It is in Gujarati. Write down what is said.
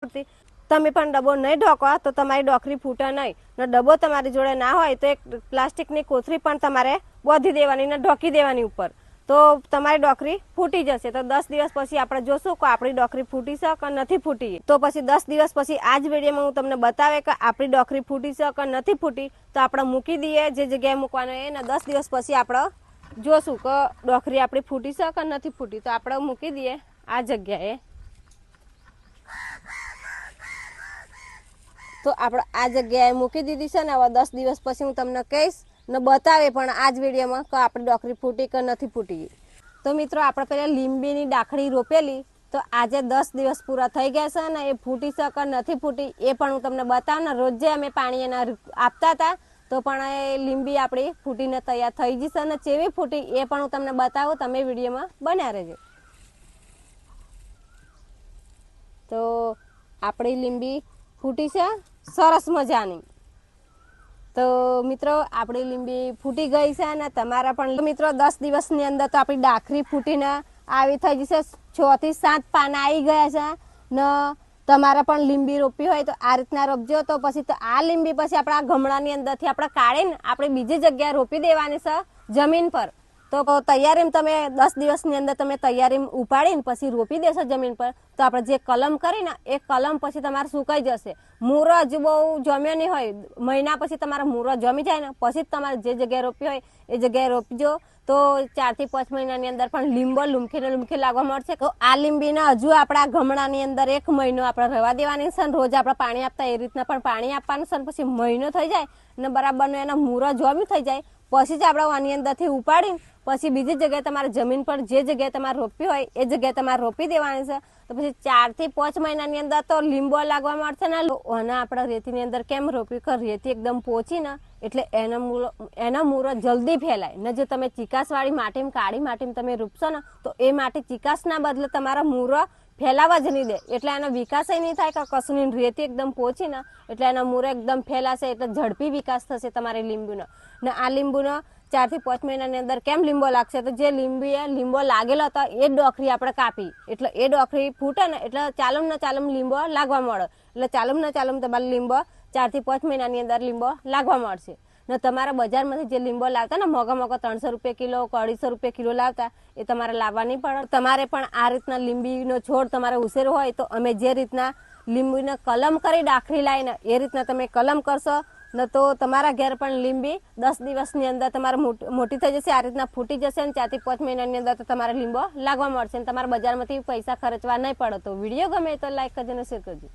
ફૂટતી. તમે પણ ડબ્બો નહીં ઢોકો તો તમારી ડોકરી ફૂટે નહીં. ને ડબ્બો તમારી જોડે ના હોય તો એક પ્લાસ્ટિકની કોથળી પણ તમારે બાંધી દેવાની ને ઢોકી દેવાની ઉપર, તો તમારી ડોકરી ફૂટી જશે. તો 10 દિવસ પછી આપણે જોશું કે આપણી ડોકરી ફૂટી છે કે નથી ફૂટી. તો પછી 10 દિવસ પછી આ જ વિડીયોમાં હું તમને બતાવે કે આપણી ડોકરી ફૂટી છે કે નથી ફૂટી. તો આપણે મૂકી દઈએ જે જગ્યાએ મૂકવાનો એ ને 10 દિવસ પછી આપણે જોશું કે ડોકરી આપણી ફૂટી છે કે નથી ફૂટી. તો આપણે મૂકી દઈએ આ જગ્યાએ. તો આપણે આ જગ્યાએ મૂકી દીધી છે ને. હવે 10 દિવસ પછી હું તમને કહીશ ને બતાવે પણ આ જ વિડીયોમાં કે આપણી ડોકરી ફૂટી કે નથી ફૂટી. તો મિત્રો આપણે પહેલા લીંબીની ડાખડી રોપેલી, તો આજે 10 દિવસ પૂરા થઈ ગયા છે ને એ ફૂટી છે કે નથી ફૂટી એ પણ હું તમને બતાવું ને. રોજે અમે પાણી એના આપતા હતા તો પણ એ લીંબી આપણી ફૂટીને તૈયાર થઈ જશે ને ચેવી ફૂટી એ પણ હું તમને બતાવું. તમે વિડીયોમાં બન્યા રહેજો. તો આપણી લીંબી ફૂટી છે સરસ મજાની. તો મિત્રો આપણી લીંબી ફૂટી ગઈ છે ને તમારા પણ મિત્રો 10 દિવસની અંદર તો આપણી ડાખરી ફૂટીને આવી થઈ જશે. 6 થી 7 પાના આવી ગયા છે ને તમારે પણ લીંબી રોપી હોય તો આ રીતના રોપજો. તો પછી તો આ લીંબી પછી આપણા ગમલાની અંદરથી આપણે કાઢીને આપણે બીજી જગ્યાએ રોપી દેવાની છે જમીન પર. તો તૈયારીમાં તમે 10 દિવસની અંદર તમે તૈયારીમાં ઉપાડીને પછી રોપી દેશો જમીન પર તો આપણે જે કલમ કરીને એ કલમ પછી તમારે સુકાઈ જશે. મૂરો હજુ બહુ જમ્યો નહીં હોય, મહિના પછી તમારા મૂરો જમી જાય ને પછી જ તમારે જે જગ્યાએ રોપી હોય એ જગ્યાએ રોપજો. તો 4 થી 5 મહિનાની અંદર પણ લીંબો લૂમખી લાગવા મળશે. તો આ લીંબીને હજુ આપણા ગમણાની અંદર 1 મહિનો આપણે રહેવા દેવાની છે ને રોજ આપણે પાણી આપતા એ રીતના પણ પાણી આપવાનું છે. પછી મહિનો થઈ જાય ને બરાબરનો એના મૂરો જમી થઈ જાય પછી જ આપણે આની અંદરથી ઉપાડીને પછી બીજી જગ્યાએ તમારે જમીન પર જે જગ્યાએ તમારે રોપી હોય એ જગ્યાએ તમારે રોપી દેવાની છે. તો પછી 4 થી 5 મહિનાની અંદર તો લીંબો લાગવા મળશે ને. અને આપણે રેતીની અંદર કેમ રોપ્યું કે રેતી એકદમ પોચી ને એટલે એનો મૂરો જલ્દી ફેલાય ને. જો તમે ચીકાસવાળી માટીમાં કાળી માટીમાં તમે રોપશો ને તો એ માટી ચીકાસના બદલે તમારા મૂરો ફેલાવા જ નહીં દે એટલે એનો વિકાસ નહીં થાય કે કશું નહીં. રેતી એકદમ પોચી ને એટલે એનો મૂરો એકદમ ફેલાશે એટલે ઝડપી વિકાસ થશે તમારી લીંબુનો. ને આ લીંબુનો 4 થી 5 મહિનાની અંદર કેમ લીંબો લાગશે તો જે લીંબો લાગેલો હતો એ ડોકરી આપણે કાપી એટલે એ ડોકરી ફૂટે ને એટલે ચાલમ લીંબો લાગવા મળે. એટલે ચાલમ તમારે લીંબો 4 થી 5 મહિનાની અંદર લીંબો લાગવા મળશે. ને તમારા બજારમાંથી જે લીંબો લાવતા ને મોગા 300 રૂપિયા કિલો 250 રૂપિયા કિલો લાવતા એ તમારે લાવવા નહીં પડે. તમારે પણ આ રીતના લીંબીનો છોડ તમારે ઉછેરો હોય તો અમે જે રીતના લીંબીને કલમ કરી ડાખરી લાવીને એ રીતના તમે કલમ કરશો ને તો તમારા ઘેર પણ લીંબી 10 દિવસની અંદર તમારે મોટી થઈ જશે. આ રીતના ફૂટી જશે ને 4 થી 5 મહિનાની અંદર તો તમારે લીંબો લાગવા મળશે ને તમારા બજારમાંથી પૈસા ખર્ચવા નહીં પડે. તો વિડીયો ગમે તો લાઈક કરજો અને શેર કરજો.